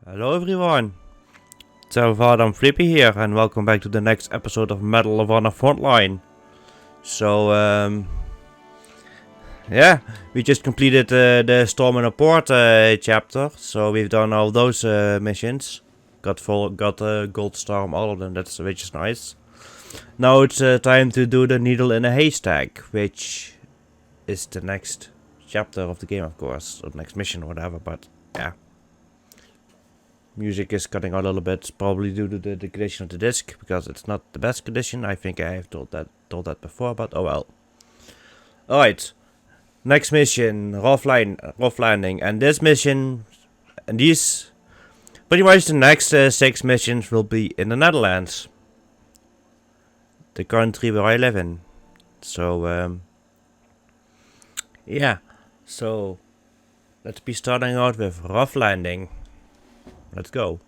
Hello everyone, so far I'm Flippy here and welcome back to the next episode of Medal of Honor Frontline. So yeah, we just completed the Storm in a Port chapter, so we've done all those missions. Got a gold star on all of them, which is nice. Now it's time to do the Needle in a Haystack, which is the next chapter of the game, of course, or the next mission or whatever, but yeah. Music is cutting out a little bit, probably due to the condition of the disc, because it's not the best condition. I think I have told that before, but oh well. Alright, next mission, rough landing, and this mission, and these, pretty much the next 6 missions will be in the Netherlands, the country where I live in. So yeah, so let's be starting out with rough landing. Let's go.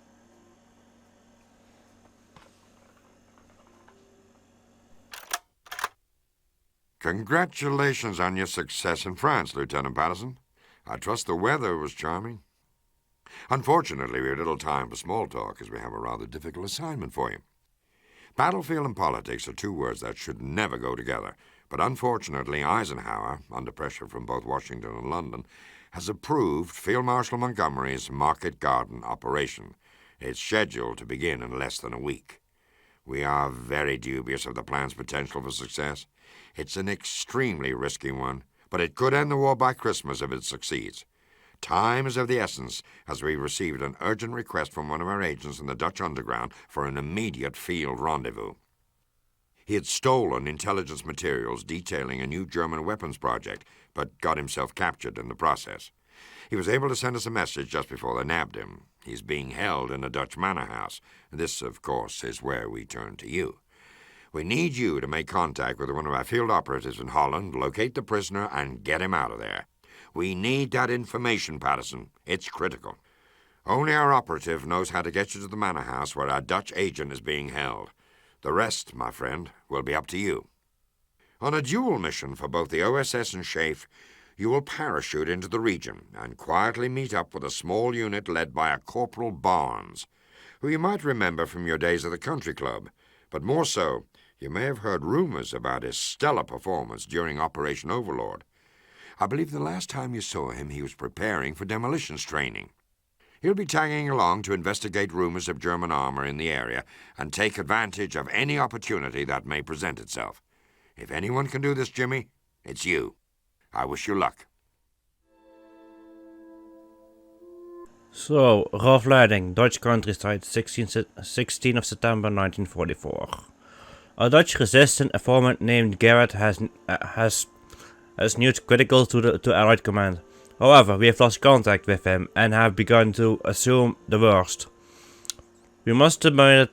Congratulations on your success in France, Lieutenant Patterson. I trust the weather was charming. Unfortunately, we have little time for small talk as we have a rather difficult assignment for you. Battlefield and politics are 2 words that should never go together, but unfortunately Eisenhower, under pressure from both Washington and London, has approved Field Marshal Montgomery's Market Garden operation. It's scheduled to begin in less than a week. We are very dubious of the plan's potential for success. It's an extremely risky one, but it could end the war by Christmas if it succeeds. Time is of the essence, as we received an urgent request from one of our agents in the Dutch underground for an immediate field rendezvous. He had stolen intelligence materials detailing a new German weapons project, but got himself captured in the process. He was able to send us a message just before they nabbed him. He's being held in a Dutch manor house. This, of course, is where we turn to you. We need you to make contact with one of our field operatives in Holland, locate the prisoner, and get him out of there. We need that information, Patterson. It's critical. Only our operative knows how to get you to the manor house where our Dutch agent is being held. The rest, my friend, will be up to you. On a dual mission for both the OSS and SHAFE, you will parachute into the region and quietly meet up with a small unit led by a Corporal Barnes, who you might remember from your days at the country club, but more so, you may have heard rumors about his stellar performance during Operation Overlord. I believe the last time you saw him, he was preparing for demolitions training. He'll be tagging along to investigate rumors of German armor in the area and take advantage of any opportunity that may present itself. If anyone can do this, Jimmy, it's you. I wish you luck. So, rough landing, Dutch countryside, 16 of September 1944. A Dutch resistant informant named Garrett has news critical to Allied command. However, we have lost contact with him and have begun to assume the worst. We must determine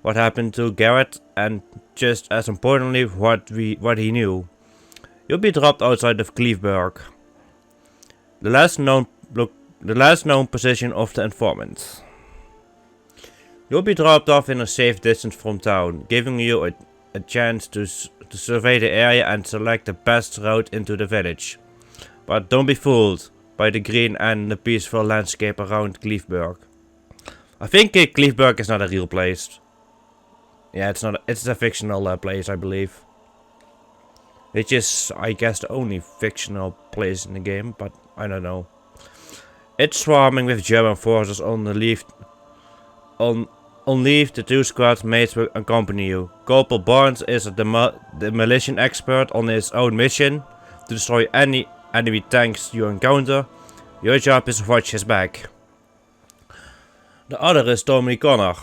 what happened to Garrett, and just as importantly, what he knew. You'll be dropped outside of Cleveburg, the last known position of the informant. You'll be dropped off in a safe distance from town, giving you a chance to survey the area and select the best route into the village. But don't be fooled by the green and the peaceful landscape around Cleveburg. I think Cleveburg is not a real place. Yeah, it's not. It's a fictional place, I believe. Which is, I guess, the only fictional place in the game, but I don't know. It's swarming with German forces on the leave. On leave, the 2 squad mates will accompany you. Corporal Barnes is the demolition expert on his own mission to destroy any enemy tanks you encounter. Your job is to watch his back. The other is Tommy Connor,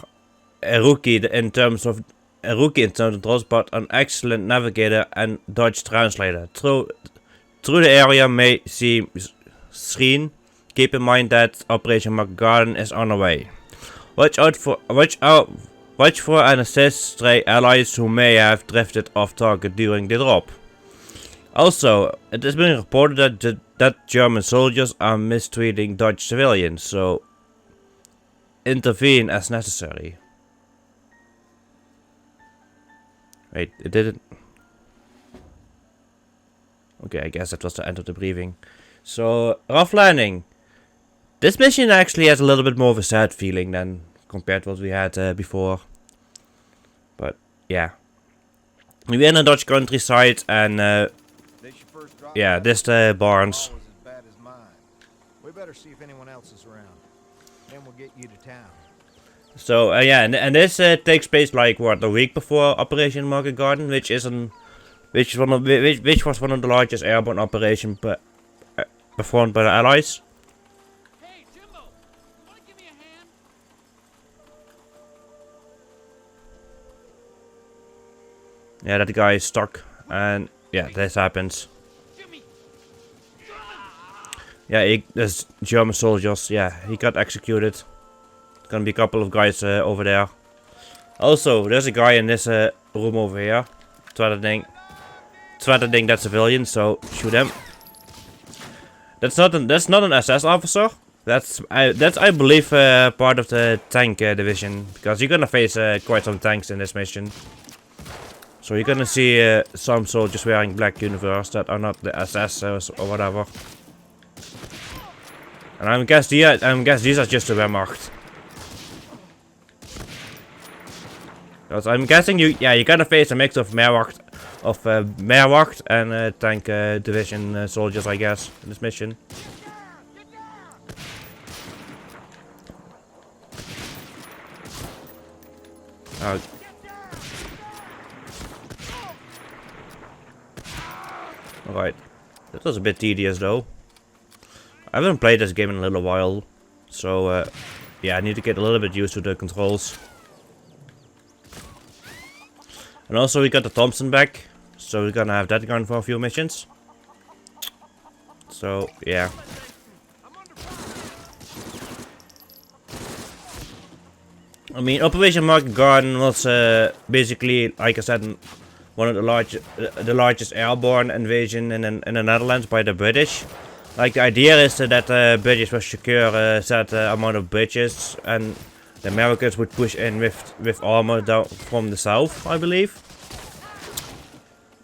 a rookie in terms of roles, but an excellent navigator and Dutch translator. Through the area may seem serene. Keep in mind that Operation Market Garden is on the way. Watch for and assist stray allies who may have drifted off target during the drop. Also, it has been reported that German soldiers are mistreating Dutch civilians, so intervene as necessary. Wait, it didn't. Okay, I guess that was the end of the briefing. So, rough landing. This mission actually has a little bit more of a sad feeling than compared to what we had before. But, yeah. We're in a Dutch countryside and, yeah, this barns. We better see if anyone else is around. Then we'll get you to town. So, yeah, and this takes place like, what, a week before Operation Market Garden, which was one of the largest airborne operations performed by the Allies. Hey, Jimbo, you wanna give me a hand? Yeah, that guy is stuck, and yeah, this happens. Jimmy. Yeah, there's German soldiers. Yeah, he got executed. Gonna be a couple of guys over there. Also, there's a guy in this room over here, threatening that civilian. So shoot him. That's not an SS officer. That's I believe part of the tank division, because you're gonna face quite some tanks in this mission. So you're gonna see some soldiers wearing black uniforms that are not the SS or whatever. And I guess these are just the Wehrmacht. Because I'm guessing you're gonna face a mix of Wehrmacht and tank division soldiers, I guess, in this mission. Alright, that was a bit tedious though. I haven't played this game in a little while, so yeah, I need to get a little bit used to the controls. And also we got the Thompson back, so we're gonna have that gun for a few missions. So yeah. I mean, Operation Market Garden was basically, like I said, one of the largest airborne invasion in the Netherlands by the British. Like, the idea is that the British would secure a set amount of bridges, and the Americans would push in with armor down from the south, I believe.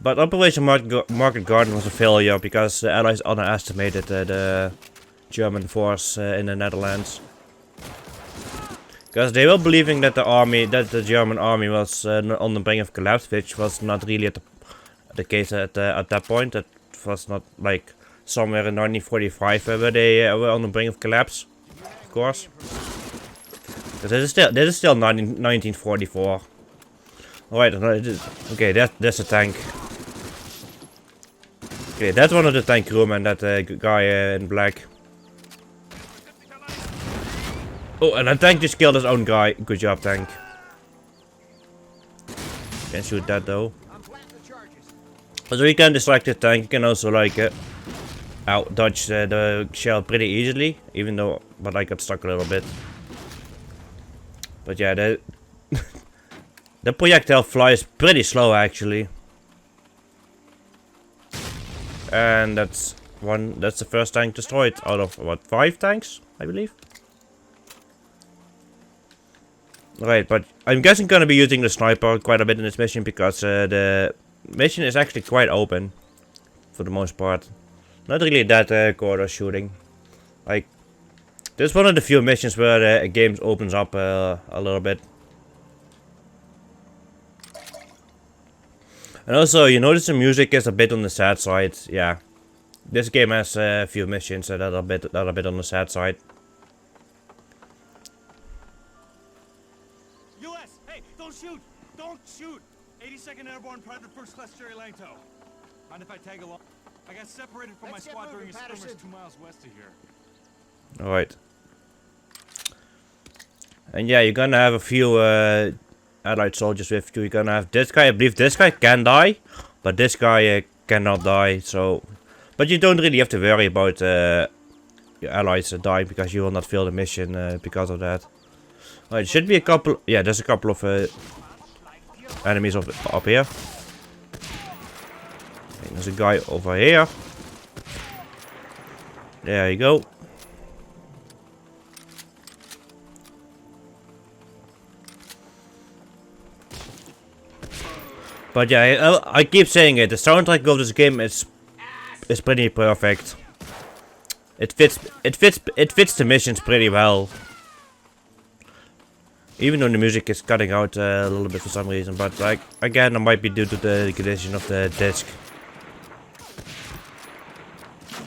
But Operation Market Garden was a failure because the Allies underestimated the German force in the Netherlands. Because they were believing that the German army was on the brink of collapse, which was not really the case at that point. It was not like somewhere in 1945 where they were on the brink of collapse, of course. Because this is still 1944. Alright, okay, that's a tank. Okay, that's one of the tank crewmen, that guy in black. Oh, and the tank just killed his own guy. Good job, tank. Can't shoot that though. So you can distract the tank. You can also like out-dodge the shell pretty easily, but I got stuck a little bit. But yeah, the projectile flies pretty slow actually. And that's the first tank destroyed out of what, 5 tanks, I believe. Right, but I'm guessing gonna be using the sniper quite a bit in this mission because the mission is actually quite open for the most part. Not really that corridor shooting. Like, this is one of the few missions where the game opens up a little bit. And also, you notice the music is a bit on the sad side. Yeah, this game has a few missions that are a bit on the sad side. Shoot! Don't shoot! 82nd Airborne Private First Class Jerry Langto. Mind if I tag along? I got separated from my squad during a skirmish 2 miles west of here. Alright. And yeah, you're gonna have a few allied soldiers with you. You're gonna have this guy. I believe this guy can die, but this guy cannot die. So, but you don't really have to worry about your allies dying because you will not fail the mission because of that. Alright, should be a couple. Yeah, there's a couple of enemies up here. Okay, there's a guy over here. There you go. But yeah, I keep saying it. The soundtrack of this game is pretty perfect. It fits the missions pretty well. Even though the music is cutting out a little bit for some reason, but like again, it might be due to the condition of the disc.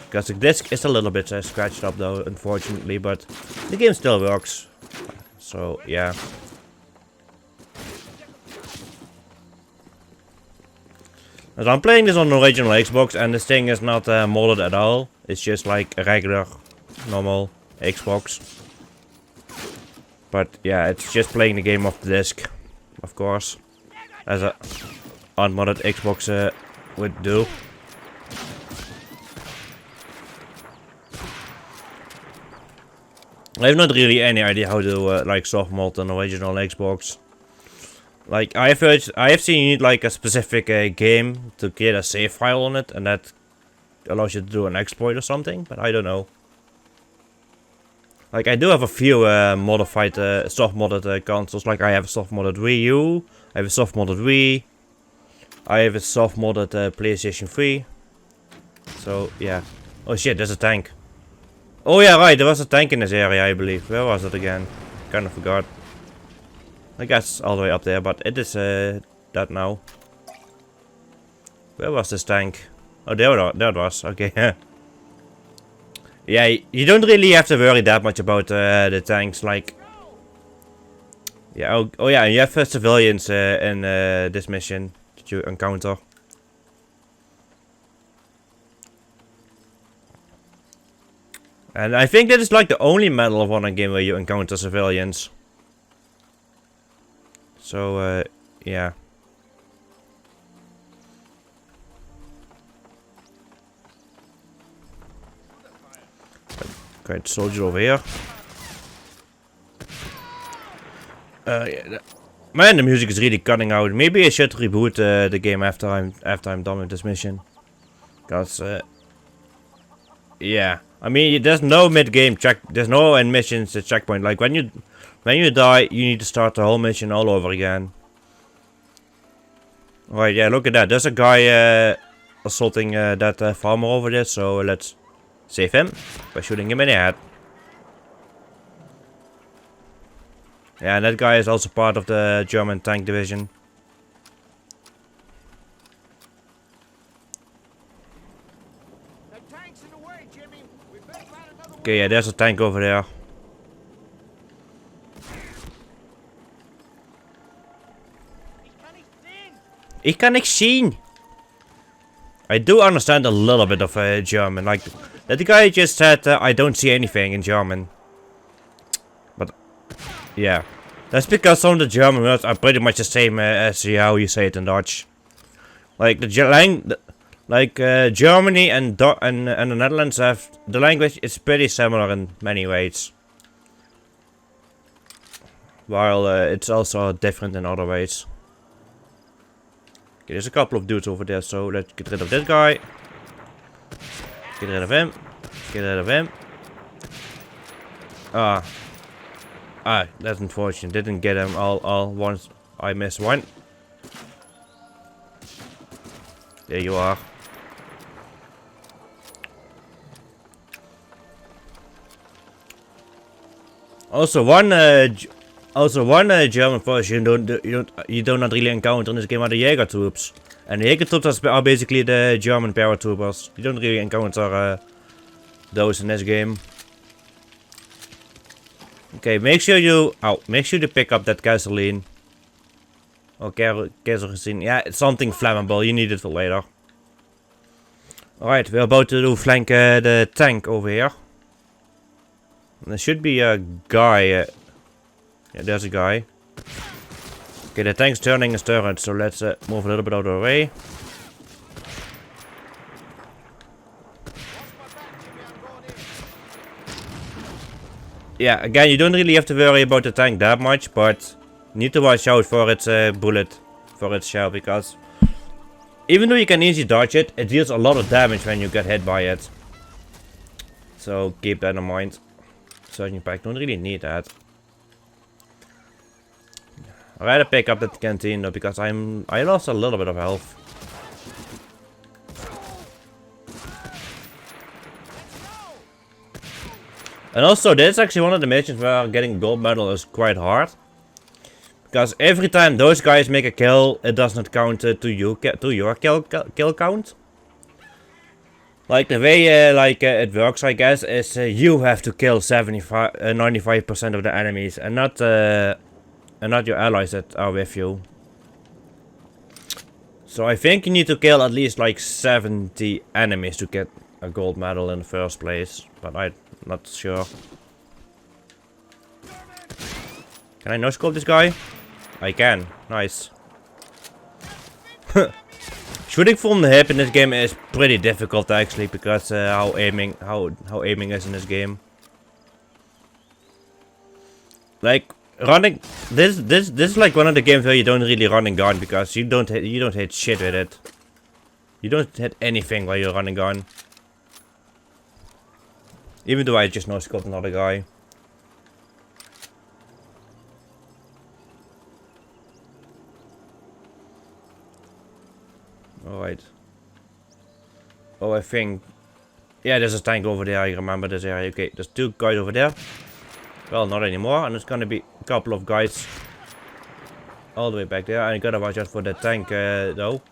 Because the disc is a little bit scratched up though, unfortunately, but the game still works. So yeah. As I'm playing this on the original Xbox, and this thing is not modded at all. It's just like a regular, normal Xbox. But yeah, it's just playing the game off the disc, of course, as a unmodded Xbox would do. I have not really any idea how to like soft mod an original Xbox. Like I have seen you need like a specific game to get a save file on it, and that allows you to do an exploit or something. But I don't know. Like I do have a few modified soft modded consoles. Like I have a soft modded Wii U, I have a soft modded Wii, I have a soft modded PlayStation 3. So yeah. Oh shit, there's a tank. Oh yeah, right, there was a tank in this area, I believe. Where was it again? Kind of forgot. I guess all the way up there, but it is that now. Where was this tank? Oh, there it was. Okay. Yeah, you don't really have to worry that much about the tanks. Like, yeah. Oh yeah, and you have civilians in this mission that you encounter. And I think that is like the only Medal of Honor game where you encounter civilians. So, yeah. Great soldier over here. Yeah, man, the music is really cutting out. Maybe I should reboot the game after I'm done with this mission. Cause, yeah. I mean, there's no mid-game check. There's no end missions checkpoint. Like when you die, you need to start the whole mission all over again. Right, yeah, look at that. There's a guy assaulting that farmer over there. So let's save him by shooting him in the head. Yeah, and that guy is also part of the German tank division. Okay, yeah, there's a tank over there. Ik kan niks zien. I do understand a little bit of German. Like, that guy just said, I don't see anything in German. But, yeah. That's because some of the German words are pretty much the same as how you say it in Dutch. Like, Germany and the Netherlands have... The language is pretty similar in many ways. While it's also different in other ways. Okay, there's a couple of dudes over there, so let's get rid of this guy. Get rid of him. Get rid of him. Ah, that's unfortunate. Didn't get him all once. I missed one. There you are. Also, one German force you do not really encounter in this game are the Jäger troops, and the Jäger troops are basically the German paratroopers. You don't really encounter those in this game. Okay, make sure to pick up that gasoline. Okay, kerosene. Yeah, it's something flammable. You need it for later. Alright, we're about to flank the tank over here. There should be a guy. Yeah, there's a guy. Okay, the tank's turning his turret, so let's move a little bit out of the way. Yeah, again, you don't really have to worry about the tank that much, but you need to watch out for its bullet, for its shell, because even though you can easily dodge it, it deals a lot of damage when you get hit by it. So keep that in mind. Surgeon pack, don't really need that. I'd rather pick up that canteen though, because I lost a little bit of health. And also, this is actually one of the missions where getting gold medal is quite hard. Because every time those guys make a kill, it does not count to your kill count. Like the way it works, I guess, is you have to kill 95% of the enemies, and not your allies that are with you. So I think you need to kill at least like 70 enemies to get a gold medal in the first place, but I'm not sure. Can I no-scope this guy? I can. Nice. Shooting from the hip in this game is pretty difficult actually, because how aiming is in this game. Like running, this is like one of the games where you don't really run and gun, because you don't hit shit with it. You don't hit anything while you're running gun. Even though I just no-scoped another guy. Alright. Oh, I think... Yeah, there's a tank over there, I remember this area. Okay, there's 2 guys over there. Well, not anymore, and it's gonna be a couple of guys all the way back there. I gotta watch out for the tank, though.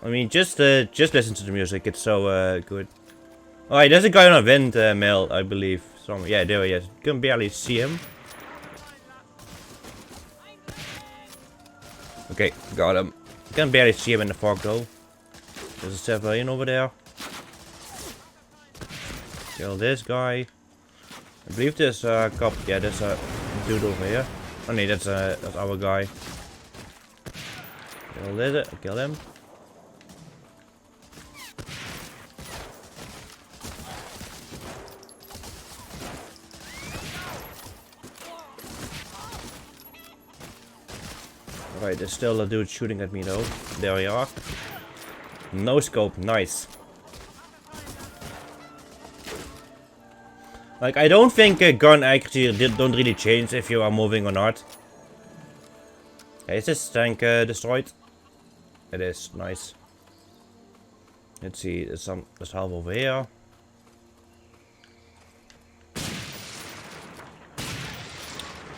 I mean, just listen to the music, it's so good. Alright, there's a guy on a windmill, I believe. Yeah, there he is. You can barely see him. Okay, got him. You can barely see him in the fog though. There's a civilian over there. Kill this guy. I believe there's a couple. Yeah, there's a dude over here. Oh no, that's our guy. Kill him. Right, there's still a dude shooting at me though. There we are. No scope, nice. Like, I don't think gun accuracy don't really change if you are moving or not. Okay, is this tank destroyed? It is, nice. Let's see, there's half over here.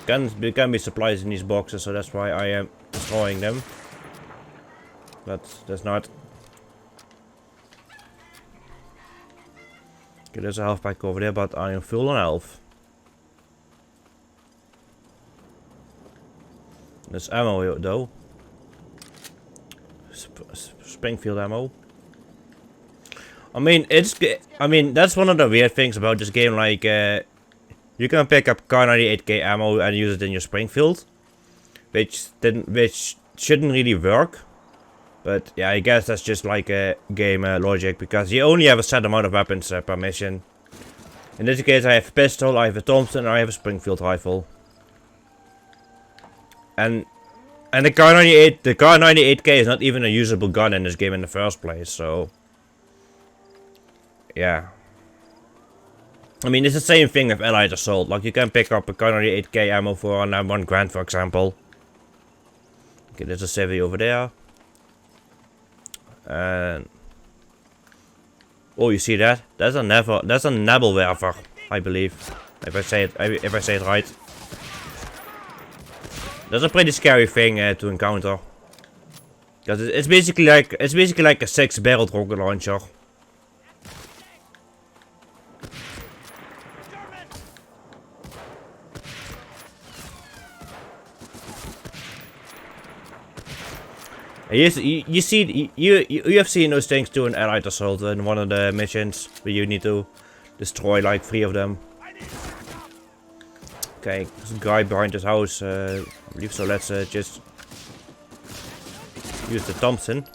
There can be supplies in these boxes, so that's why I am destroying them. But there's not. Okay, there's a health pack over there, but I am full on health. There's ammo here, though. Springfield ammo. I mean, that's one of the weird things about this game. Like, you can pick up Kar98k ammo and use it in your Springfield, which shouldn't really work. But yeah, I guess that's just like a game logic, because you only have a set amount of weapons per mission. In this case, I have a pistol, I have a Thompson, and I have a Springfield rifle. And the Kar98k is not even a usable gun in this game in the first place, so yeah. I mean, it's the same thing with Allied Assault. Like, you can pick up a Kar98k ammo for $1 grand, for example. Okay, there's a civvy over there. And oh, you see that? That's a Nebelwerfer, I believe. If I say it right. That's a pretty scary thing to encounter. Because it's basically like a 6-barreled rocket launcher. You have seen those things too in Allied Assault in one of the missions where you need to destroy like 3 of them. Okay, there's a guy behind this house, I believe, so let's just use the Thompson.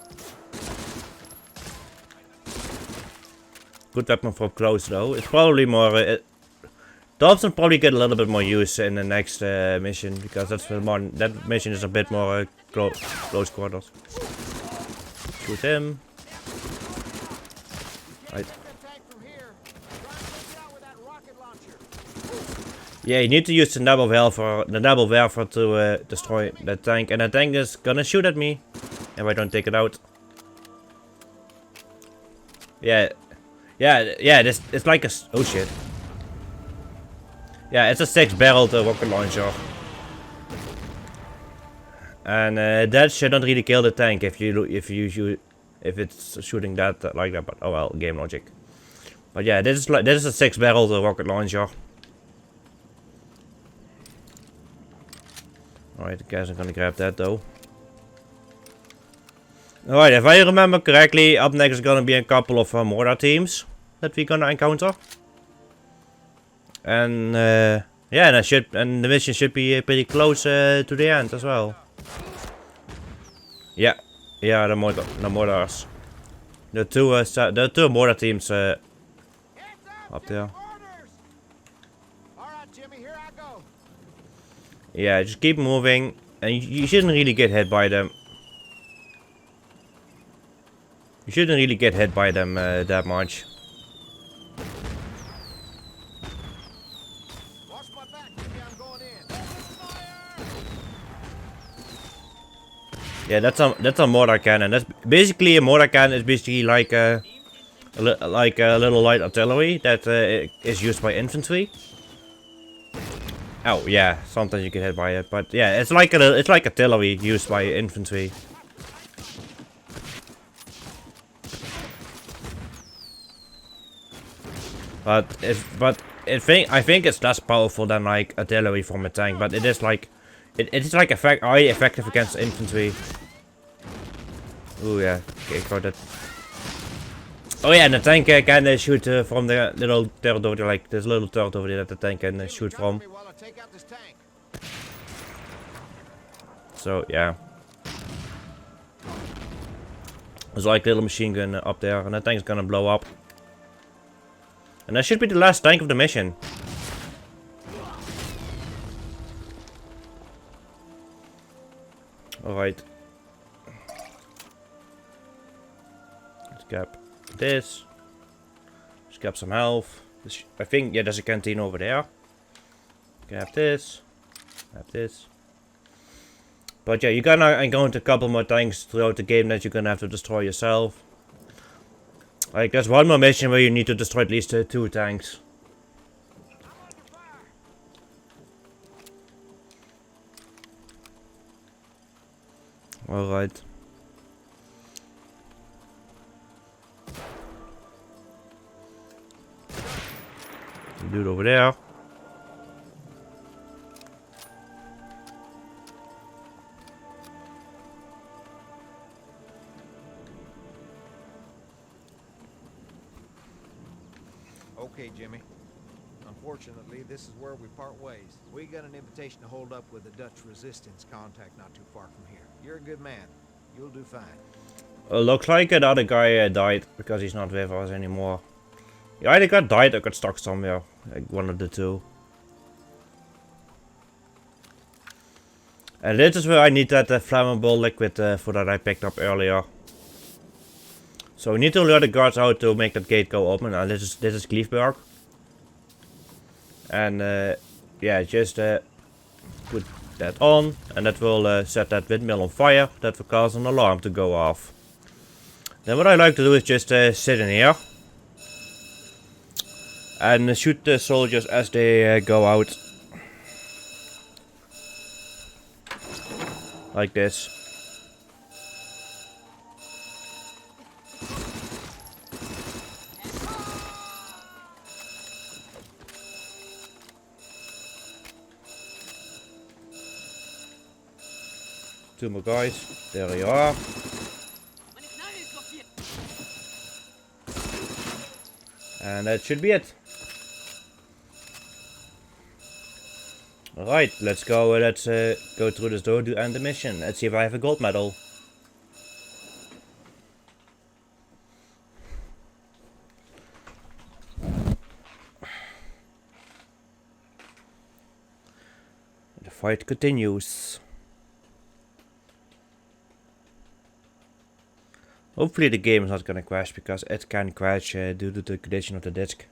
Good weapon for close though. It's probably more. Thompson probably get a little bit more use in the next mission, because that mission is a bit more close quarters. Shoot him. Right. Yeah, you need to use the Nebelwerfer to destroy the tank, and the tank is gonna shoot at me. if I don't take it out. Yeah, it's like a oh shit. Yeah, it's a 6-barreled rocket launcher, and that shouldn't really kill the tank if it's shooting that like that. But oh well, game logic. But yeah, this is a 6-barreled rocket launcher. Alright, I guess I'm gonna grab that though. Alright, if I remember correctly, up next is gonna be a couple of mortar teams that we're gonna encounter. And yeah, and the mission should be pretty close to the end as well. Yeah, the mortars. The two mortar teams up there. Alright, Jimmy, here I go. Yeah, just keep moving, and you shouldn't really get hit by them. You shouldn't really get hit by them that much. Watch my back, Jimmy, I'm going in. Yeah, that's a mortar cannon. That's basically a mortar cannon is basically like a little light artillery that is used by infantry. Oh yeah, sometimes you get hit by it, but yeah, it's like artillery used by infantry. I think it's less powerful than like artillery from a tank, but it is like it's like highly effective against infantry. Oh yeah, okay, got it. Oh yeah, and the tank can shoot from the little turret over there, like this little turret over there that the tank can shoot from. So yeah, there's like a little machine gun up there, and that tank's gonna blow up. And that should be the last tank of the mission. Alright. Let's grab this. Let's grab some health. I think, yeah, there's a canteen over there. Grab this. Grab this. But yeah, you're gonna encounter a couple more tanks throughout the game that you're gonna have to destroy yourself. Like, there's one more mission where you need to destroy at least 2 tanks. Alright. Dude over there. Okay, Jimmy. Unfortunately, this is where we part ways. We got an invitation to hold up with a Dutch resistance contact not too far from here. You're a good man. You'll do fine. Looks like that other guy died because he's not with us anymore. He either got died or got stuck somewhere. Like one of the two. And this is where I need that flammable liquid for that I picked up earlier. So we need to lure the guards out to make that gate go open. And this is Cleveberg. And yeah, just put that on, and that will set that windmill on fire. That will cause an alarm to go off. Then what I like to do is just sit in here and shoot the soldiers as they go out, like this. Two more guys. There you are. And that should be it. Alright, let's go. Let's go through this door to end the mission. Let's see if I have a gold medal. The fight continues. Hopefully the game is not gonna crash, because it can crash due to the condition of the disk.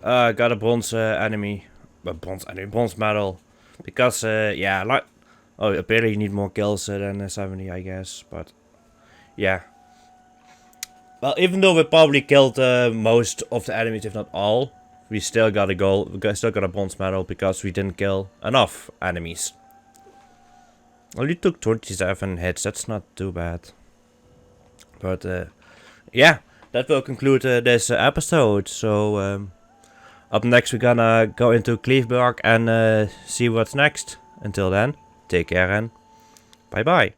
Got a bronze enemy. Bronze medal. Because, yeah, like... Oh, apparently you need more kills than 70, I guess. But, yeah. Well, even though we probably killed most of the enemies, if not all, we still got a gold. We still got a bronze medal because we didn't kill enough enemies. Only took 27 hits. That's not too bad. But yeah, that will conclude this episode. So up next we're gonna go into Cleveburg and see what's next. Until then, take care and bye bye.